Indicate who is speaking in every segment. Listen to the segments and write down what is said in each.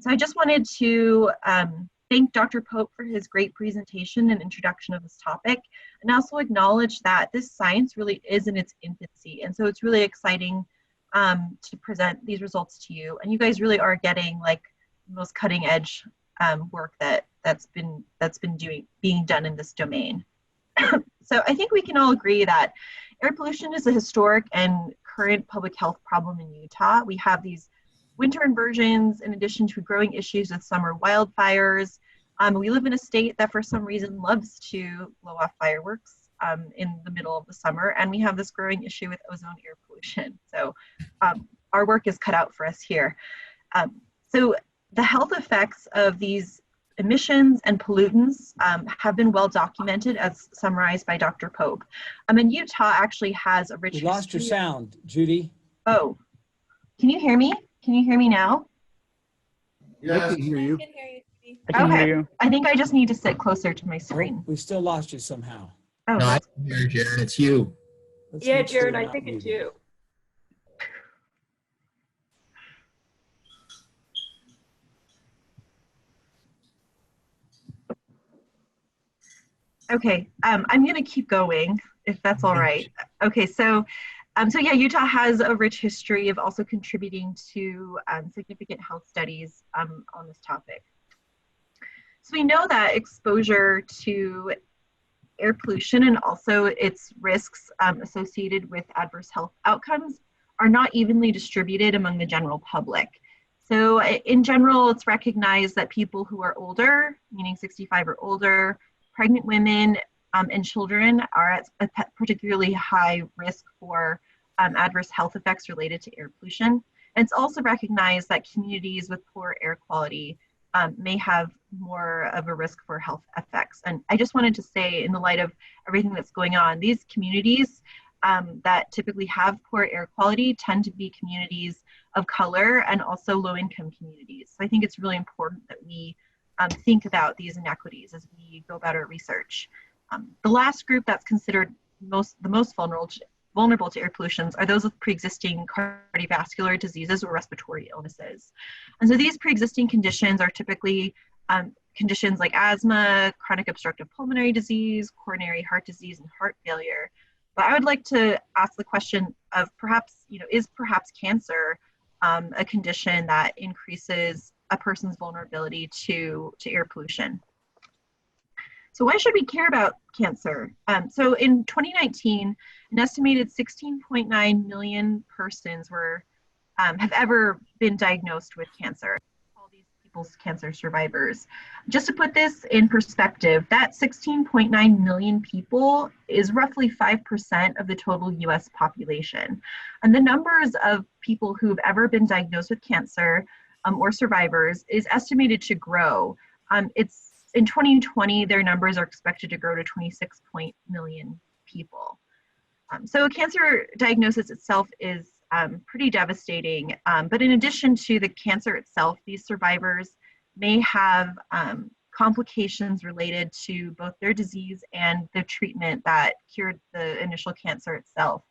Speaker 1: So I just wanted to thank Dr. Pope for his great presentation and introduction of this topic, and also acknowledge that this science really is in its infancy. And so it's really exciting to present these results to you. And you guys really are getting like the most cutting edge work that's been being done in this domain. So I think we can all agree that air pollution is a historic and current public health problem in Utah. We have these winter inversions in addition to growing issues with summer wildfires. We live in a state that for some reason loves to blow off fireworks in the middle of the summer, and we have this growing issue with ozone air pollution. So our work is cut out for us here. So the health effects of these emissions and pollutants have been well documented, as summarized by Dr. Pope. And Utah actually has a rich history.
Speaker 2: You lost your sound, Judy.
Speaker 1: Oh, can you hear me? Can you hear me now?
Speaker 3: Yes.
Speaker 4: I can hear you.
Speaker 5: I can hear you, Judy.
Speaker 6: I can
Speaker 1: Okay.
Speaker 6: hear you.
Speaker 1: I think I just need to sit closer to my screen.
Speaker 2: We still lost you somehow.
Speaker 1: Oh,
Speaker 3: No, I can hear Jared. It's you.
Speaker 2: Let's
Speaker 5: Yeah,
Speaker 2: make sure
Speaker 5: Jared,
Speaker 2: you're
Speaker 5: I
Speaker 2: not
Speaker 5: think it's
Speaker 2: muted.
Speaker 5: you.
Speaker 1: okay. I'm going to keep going if that's all right. Okay, so yeah, Utah has a rich history of also contributing to significant health studies on this topic. So we know that exposure to air pollution and also its risks associated with adverse health outcomes are not evenly distributed among the general public. So in general, it's recognized that people who are older, meaning 65 or older, pregnant women, and children are at a particularly high risk for adverse health effects related to air pollution. And it's also recognized that communities with poor air quality may have more of a risk for health effects. And I just wanted to say, in the light of everything that's going on, these communities that typically have poor air quality tend to be communities of color and also low-income communities. So I think it's really important that we think about these inequities as we go about our research. The last group that's considered the most vulnerable to air pollutions are those with pre-existing cardiovascular diseases or respiratory illnesses. And so these pre-existing conditions are typically conditions like asthma, chronic obstructive pulmonary disease, coronary heart disease, and heart failure. But I would like to ask the question of perhaps, is perhaps cancer a condition that increases a person's vulnerability to air pollution? So why should we care about cancer? So in 2019, an estimated 16.9 million persons have ever been diagnosed with cancer. All these people's cancer survivors. Just to put this in perspective, that 16.9 million people is roughly 5% of the total US population. And the numbers of people who've ever been diagnosed with cancer or survivors is estimated to grow. In 2020, their numbers are expected to grow to 26 million people. So cancer diagnosis itself is pretty devastating, but in addition to the cancer itself, these survivors may have complications related to both their disease and the treatment that cured the initial cancer itself.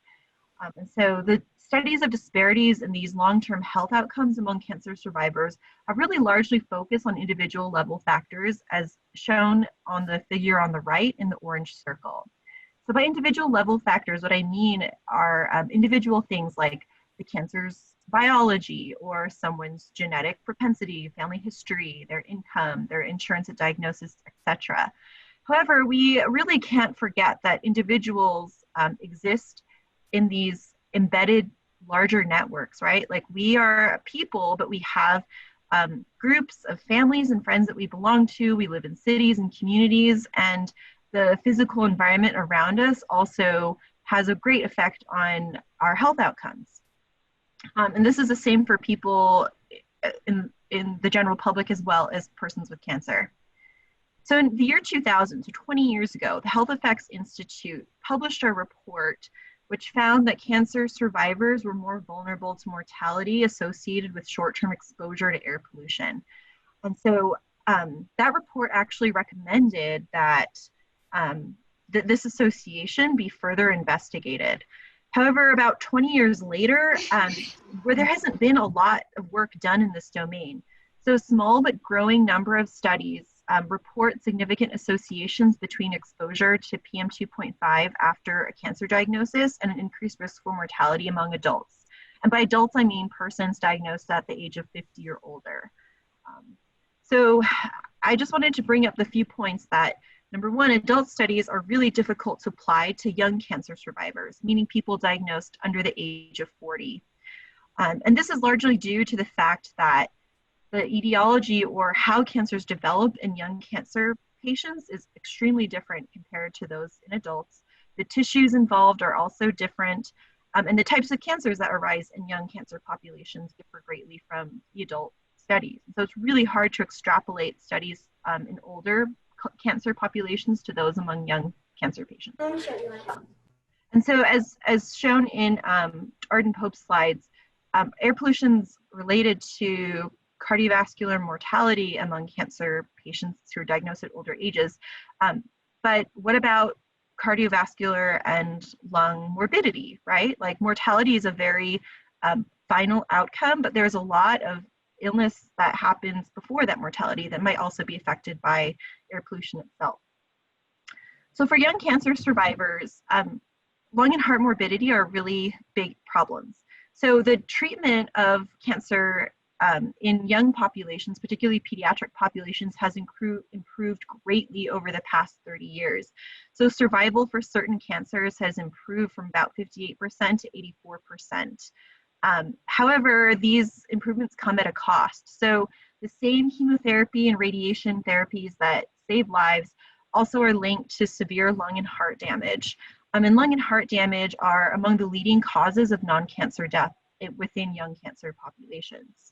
Speaker 1: And so the studies of disparities in these long-term health outcomes among cancer survivors have really largely focused on individual level factors, as shown on the figure on the right in the orange circle. So by individual level factors, what I mean are individual things like the cancer's biology or someone's genetic propensity, family history, their income, their insurance at diagnosis, etc. However, we really can't forget that individuals exist in these embedded larger networks, right? Like we are people, but we have groups of families and friends that we belong to. We live in cities and communities, and the physical environment around us also has a great effect on our health outcomes. And this is the same for people in the general public as well as persons with cancer. So in the year 2000, so 20 years ago, the Health Effects Institute published a report which found that cancer survivors were more vulnerable to mortality associated with short-term exposure to air pollution. And so that report actually recommended that this association be further investigated. However, about 20 years later, where there hasn't been a lot of work done in this domain. So a small but growing number of studies report significant associations between exposure to PM2.5 after a cancer diagnosis and an increased risk for mortality among adults. And by adults, I mean persons diagnosed at the age of 50 or older. So I just wanted to bring up the few points that, number one, adult studies are really difficult to apply to young cancer survivors, meaning people diagnosed under the age of 40. And this is largely due to the fact that the etiology or how cancers develop in young cancer patients is extremely different compared to those in adults. The tissues involved are also different, and the types of cancers that arise in young cancer populations differ greatly from the adult studies. So it's really hard to extrapolate studies in older cancer populations to those among young cancer patients. And so as shown in Arden Pope's slides, air pollution's related to cardiovascular mortality among cancer patients who are diagnosed at older ages. But what about cardiovascular and lung morbidity, right? Like mortality is a very final outcome, but there's a lot of illness that happens before that mortality that might also be affected by air pollution itself. So for young cancer survivors, lung and heart morbidity are really big problems. So the treatment of cancer in young populations, particularly pediatric populations, has improved greatly over the past 30 years. So survival for certain cancers has improved from about 58% to 84%. However, these improvements come at a cost. So the same chemotherapy and radiation therapies that save lives also are linked to severe lung and heart damage. And lung and heart damage are among the leading causes of non-cancer death within young cancer populations.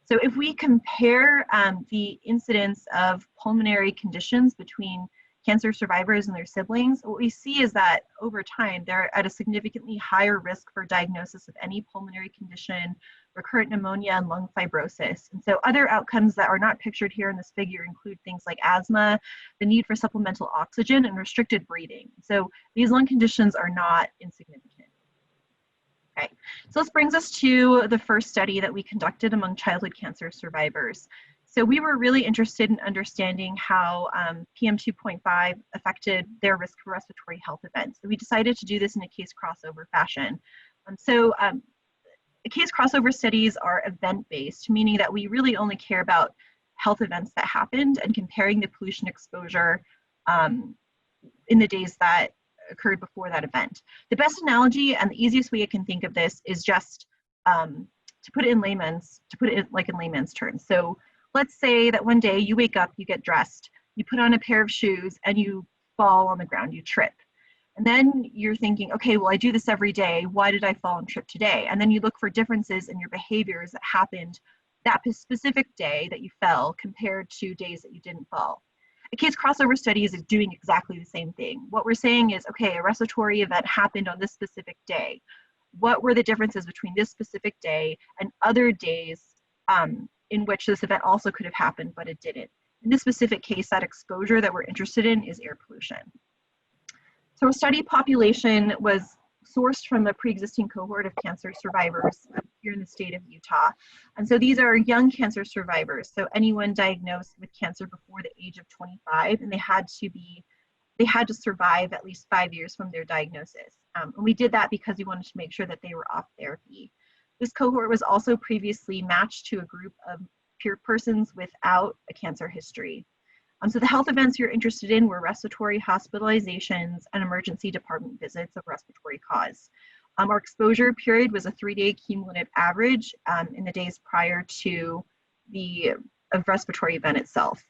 Speaker 1: So if we compare the incidence of pulmonary conditions between cancer survivors and their siblings, what we see is that over time, they're at a significantly higher risk for diagnosis of any pulmonary condition, recurrent pneumonia, and lung fibrosis. And so other outcomes that are not pictured here in this figure include things like asthma, the need for supplemental oxygen, and restricted breathing. So these lung conditions are not insignificant. Okay, so this brings us to the first study that we conducted among childhood cancer survivors. So we were really interested in understanding how PM2.5 affected their risk for respiratory health events. So we decided to do this in a case crossover fashion. Case crossover studies are event-based, meaning that we really only care about health events that happened and comparing the pollution exposure in the days that occurred before that event. The best analogy and the easiest way I can think of this is just to put it in layman's terms. So let's say that one day you wake up, you get dressed, you put on a pair of shoes, and you fall on the ground, you trip. And then you're thinking, okay, well, I do this every day. Why did I fall and trip today? And then you look for differences in your behaviors that happened that specific day that you fell compared to days that you didn't fall. A case crossover study is doing exactly the same thing. What we're saying is, okay, a respiratory event happened on this specific day. What were the differences between this specific day and other days in which this event also could have happened, but it didn't? In this specific case, that exposure that we're interested in is air pollution. So a study population was sourced from a pre-existing cohort of cancer survivors here in the state of Utah. And so these are young cancer survivors, so anyone diagnosed with cancer before the age of 25, and they had to survive at least 5 years from their diagnosis. And we did that because we wanted to make sure that they were off therapy. This cohort was also previously matched to a group of persons without a cancer history. So the health events you're interested in were respiratory hospitalizations and emergency department visits of respiratory cause. Our exposure period was a 3-day cumulative average in the days prior to the respiratory event itself.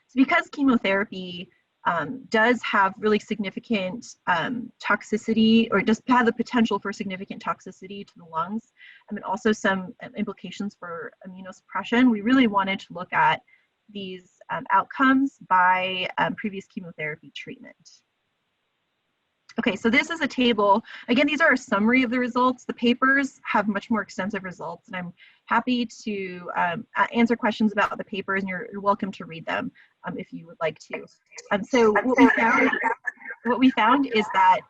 Speaker 1: So because chemotherapy does have really significant toxicity, or does have the potential for significant toxicity to the lungs, and also some implications for immunosuppression, we really wanted to look at these outcomes by previous chemotherapy treatment. Okay, so this is a table. Again, these are a summary of the results. The papers have much more extensive results, and I'm happy to answer questions about the papers, and you're welcome to read them if you would like to. So what we found is that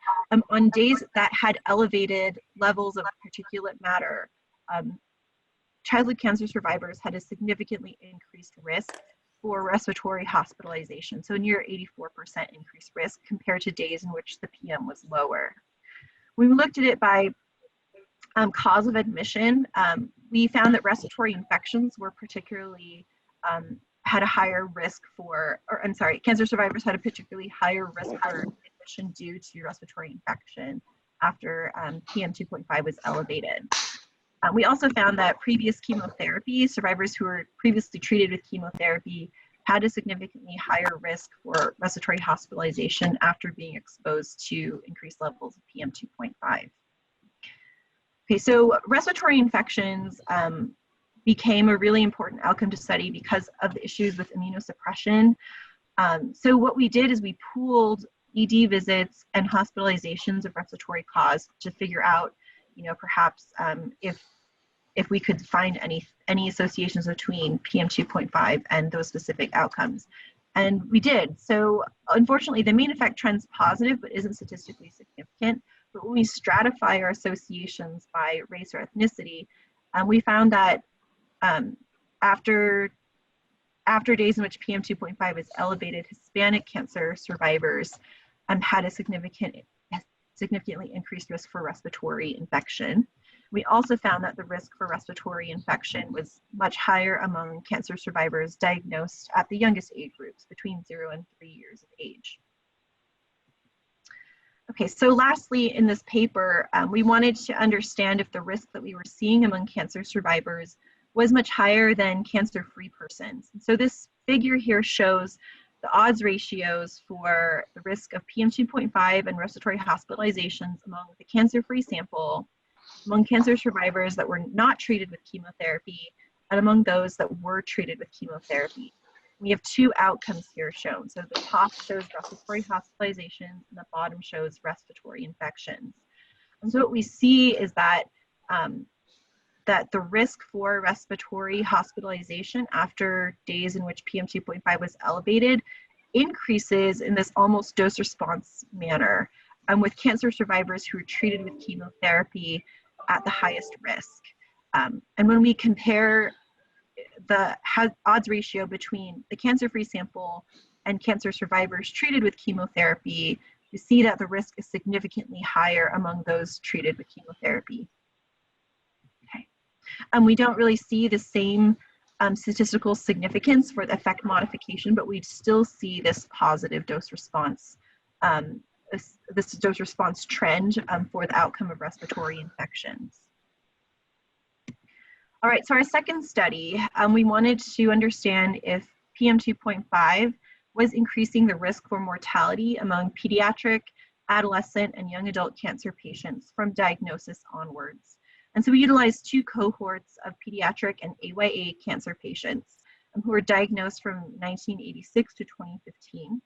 Speaker 1: on days that had elevated levels of particulate matter, childhood cancer survivors had a significantly increased risk for respiratory hospitalization, so near 84% increased risk compared to days in which the PM was lower. When we looked at it by cause of admission, we found that respiratory infections were particularly, had a higher risk for, cancer survivors had a particularly higher risk for admission due to respiratory infection after PM2.5 was elevated. We also found that previous chemotherapy, survivors who were previously treated with chemotherapy had a significantly higher risk for respiratory hospitalization after being exposed to increased levels of PM2.5. Okay, so respiratory infections became a really important outcome to study because of the issues with immunosuppression. So what we did is we pooled ED visits and hospitalizations of respiratory cause to figure out, perhaps if we could find any associations between PM2.5 and those specific outcomes. And we did. So unfortunately, the main effect trend's positive, but isn't statistically significant. But when we stratify our associations by race or ethnicity, we found that after days in which PM2.5 is elevated, Hispanic cancer survivors had a significantly increased risk for respiratory infection. We also found that the risk for respiratory infection was much higher among cancer survivors diagnosed at the youngest age groups, between 0 and 3 years of age. Okay, so lastly in this paper, we wanted to understand if the risk that we were seeing among cancer survivors was much higher than cancer-free persons. And so this figure here shows the odds ratios for the risk of PM2.5 and respiratory hospitalizations among the cancer-free sample, among cancer survivors that were not treated with chemotherapy, and among those that were treated with chemotherapy. We have two outcomes here shown. So the top shows respiratory hospitalizations and the bottom shows respiratory infections. And so what we see is that that the risk for respiratory hospitalization after days in which PM2.5 was elevated increases in this almost dose response manner, with cancer survivors who were treated with chemotherapy at the highest risk. And when we compare the odds ratio between the cancer-free sample and cancer survivors treated with chemotherapy, you see that the risk is significantly higher among those treated with chemotherapy. Okay. And we don't really see the same statistical significance for the effect modification, but we still see this positive dose response, this dose response trend for the outcome of respiratory infections. All right, so our second study, we wanted to understand if PM2.5 was increasing the risk for mortality among pediatric, adolescent, and young adult cancer patients from diagnosis onwards. And so we utilized two cohorts of pediatric and AYA cancer patients who were diagnosed from 1986 to 2015.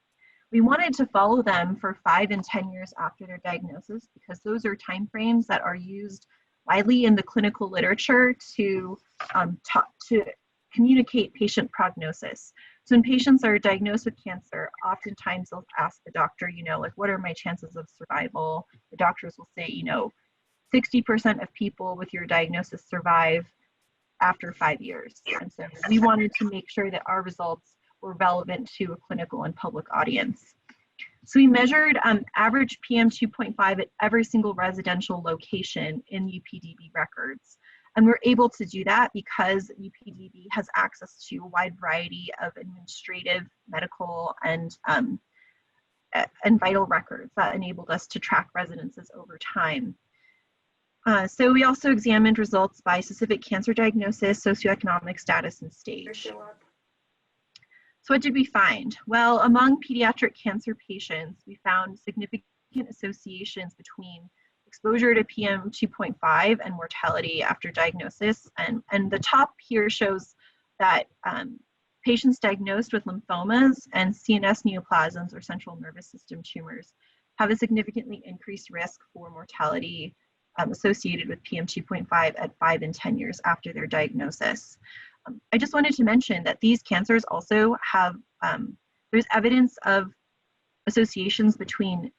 Speaker 1: We wanted to follow them for 5 and 10 years after their diagnosis because those are timeframes that are used widely in the clinical literature to communicate patient prognosis. So when patients are diagnosed with cancer, oftentimes they'll ask the doctor, like, what are my chances of survival? The doctors will say, 60% of people with your diagnosis survive after 5 years. And so we wanted to make sure that our results were relevant to a clinical and public audience. So we measured average PM2.5 at every single residential location in UPDB records. And we're able to do that because UPDB has access to a wide variety of administrative, medical, and vital records that enabled us to track residences over time. So we also examined results by specific cancer diagnosis, socioeconomic status, and stage. So what did we find? Well, among pediatric cancer patients, we found significant associations between exposure to PM2.5 and mortality after diagnosis. And the top here shows that patients diagnosed with lymphomas and CNS neoplasms or central nervous system tumors have a significantly increased risk for mortality associated with PM2.5 at 5 and 10 years after their diagnosis. I just wanted to mention that these cancers also have, there's evidence of associations between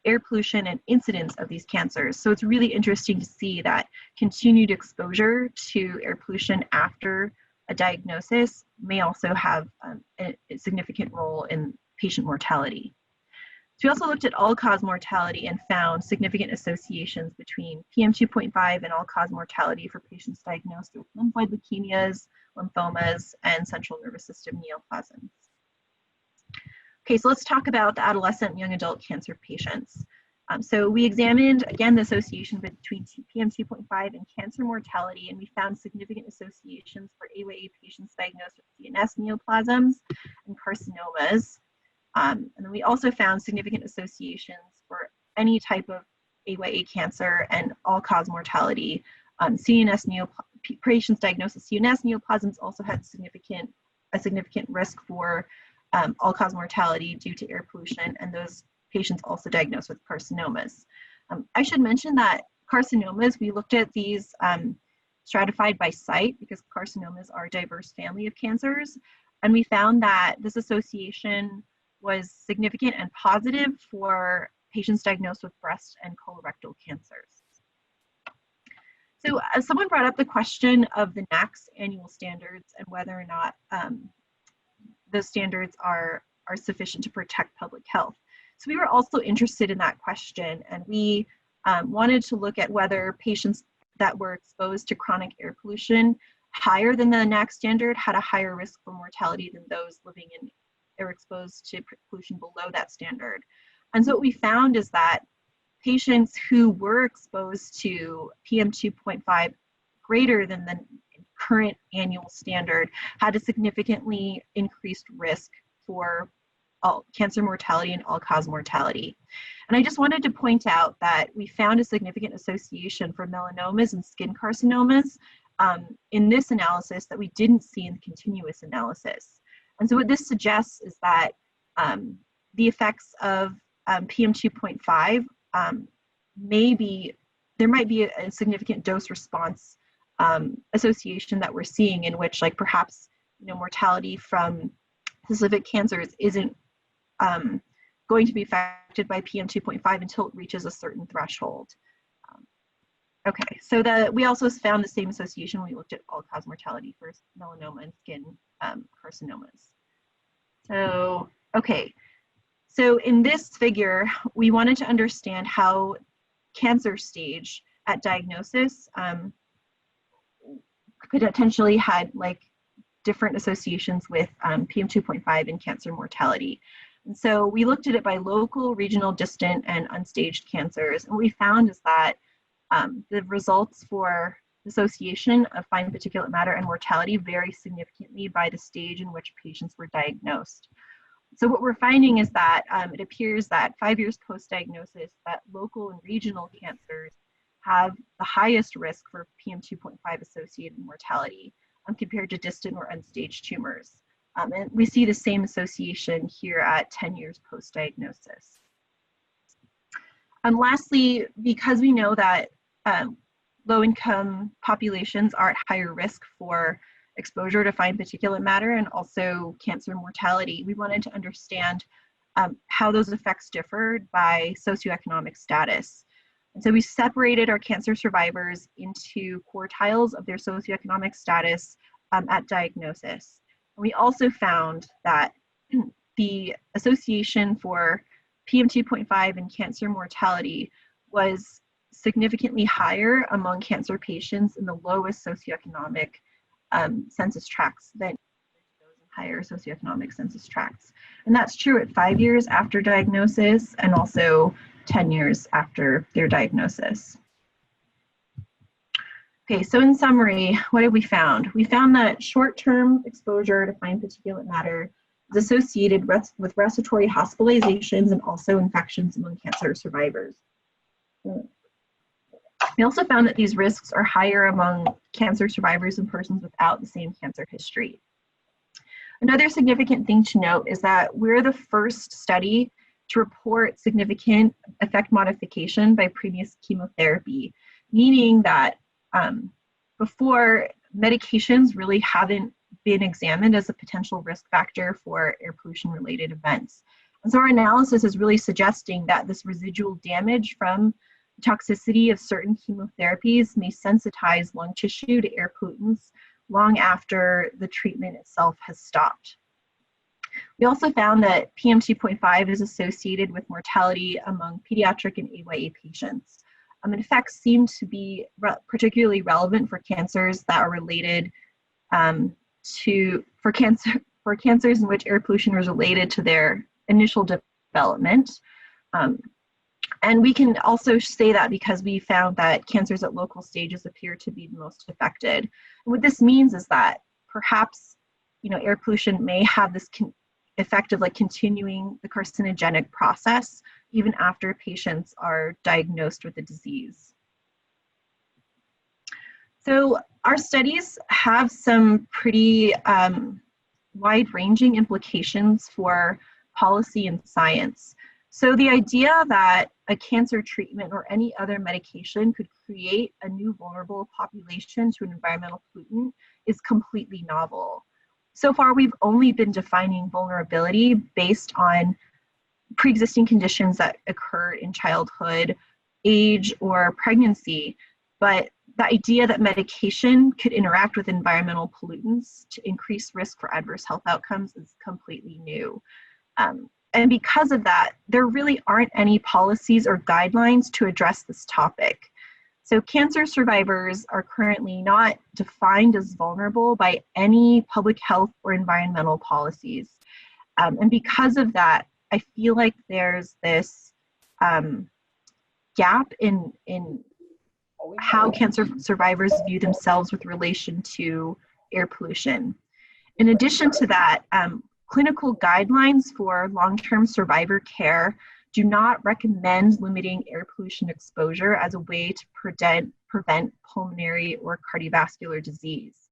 Speaker 1: air pollution and incidence of these cancers. So it's really interesting to see that continued exposure to air pollution after a diagnosis may also have a significant role in patient mortality. So we also looked at all-cause mortality and found significant associations between PM2.5 and all-cause mortality for patients diagnosed with lymphoid leukemias, lymphomas, and central nervous system neoplasms. Okay, so let's talk about the adolescent and young adult cancer patients. So we examined, again, the association between PM2.5 and cancer mortality, and we found significant associations for AYA patients diagnosed with CNS neoplasms and carcinomas. And then we also found significant associations for any type of AYA cancer and all-cause mortality. Patients diagnosed with CNS neoplasms also had a significant risk for all-cause mortality due to air pollution, and those patients also diagnosed with carcinomas. I should mention that carcinomas, we looked at these stratified by site because carcinomas are a diverse family of cancers, and we found that this association was significant and positive for patients diagnosed with breast and colorectal cancers. So someone brought up the question of the NAAQS annual standards and whether or not those standards are sufficient to protect public health. So we were also interested in that question, and we wanted to look at whether patients that were exposed to chronic air pollution higher than the NAAQS standard had a higher risk for mortality than those living in or exposed to pollution below that standard. And so what we found is that patients who were exposed to PM2.5 greater than the current annual standard had a significantly increased risk for cancer mortality and all-cause mortality. And I just wanted to point out that we found a significant association for melanomas and skin carcinomas in this analysis that we didn't see in the continuous analysis. And so what this suggests is that the effects of PM2.5 there might be a significant dose response association that we're seeing, in which, like, perhaps, mortality from specific cancers isn't going to be affected by PM2.5 until it reaches a certain threshold. Okay, so we also found the same association when we looked at all-cause mortality for melanoma and skin carcinomas. So, okay, so in this figure, we wanted to understand how cancer stage at diagnosis could potentially had different associations with PM2.5 and cancer mortality. And so we looked at it by local, regional, distant, and unstaged cancers. And what we found is that the results for association of fine particulate matter and mortality vary significantly by the stage in which patients were diagnosed. So what we're finding is that it appears that 5 years post-diagnosis, that local and regional cancers have the highest risk for PM2.5 associated mortality compared to distant or unstaged tumors. And we see the same association here at 10 years post-diagnosis. Lastly, because we know that low-income populations are at higher risk for exposure to fine particulate matter and also cancer mortality, we wanted to understand how those effects differed by socioeconomic status. And so we separated our cancer survivors into quartiles of their socioeconomic status at diagnosis. And we also found that the association for PM2.5 and cancer mortality was significantly higher among cancer patients in the lowest socioeconomic census tracts than those in higher socioeconomic census tracts. And that's true at 5 years after diagnosis and also 10 years after their diagnosis. Okay, so in summary, what have we found? We found that short-term exposure to fine particulate matter is associated with respiratory hospitalizations and also infections among cancer survivors. We also found that these risks are higher among cancer survivors and persons without the same cancer history. Another significant thing to note is that we're the first study to report significant effect modification by previous chemotherapy, meaning that before, medications really haven't been examined as a potential risk factor for air pollution related events. And so our analysis is really suggesting that this residual damage from toxicity of certain chemotherapies may sensitize lung tissue to air pollutants long after the treatment itself has stopped. We also found that PM2.5 is associated with mortality among pediatric and AYA patients. Effects seem to be particularly relevant for cancers that are related for cancers in which air pollution was related to their initial development. And we can also say that because we found that cancers at local stages appear to be the most affected. And what this means is that perhaps, air pollution may have this effect of continuing the carcinogenic process even after patients are diagnosed with the disease. So our studies have some pretty wide-ranging implications for policy and science. So the idea that a cancer treatment or any other medication could create a new vulnerable population to an environmental pollutant is completely novel. So far, we've only been defining vulnerability based on pre-existing conditions that occur in childhood, age, or pregnancy. But the idea that medication could interact with environmental pollutants to increase risk for adverse health outcomes is completely new. And because of that, there really aren't any policies or guidelines to address this topic. So cancer survivors are currently not defined as vulnerable by any public health or environmental policies. And because of that, I feel like there's this gap in how cancer survivors view themselves with relation to air pollution. In addition to that, clinical guidelines for long-term survivor care do not recommend limiting air pollution exposure as a way to prevent pulmonary or cardiovascular disease.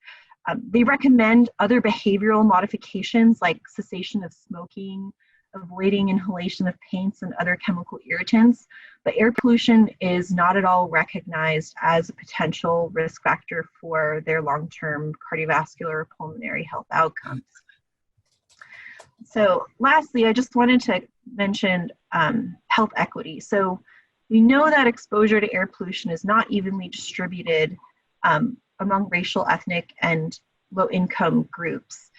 Speaker 1: They recommend other behavioral modifications like cessation of smoking, avoiding inhalation of paints and other chemical irritants, but air pollution is not at all recognized as a potential risk factor for their long-term cardiovascular or pulmonary health outcomes. So lastly, I just wanted to mention health equity. So we know that exposure to air pollution is not evenly distributed among racial, ethnic, and low-income groups.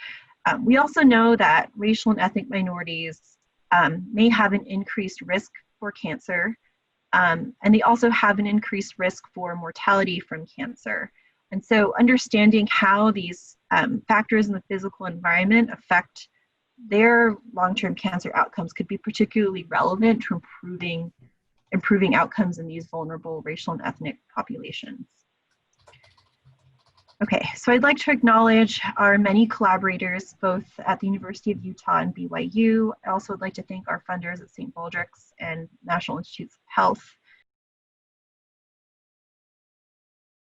Speaker 1: We also know that racial and ethnic minorities may have an increased risk for cancer, and they also have an increased risk for mortality from cancer. And so understanding how these factors in the physical environment affect their long-term cancer outcomes could be particularly relevant to improving outcomes in these vulnerable racial and ethnic populations. Okay, so I'd like to acknowledge our many collaborators, both at the University of Utah and BYU. I also would like to thank our funders at St. Baldrick's and National Institutes of Health.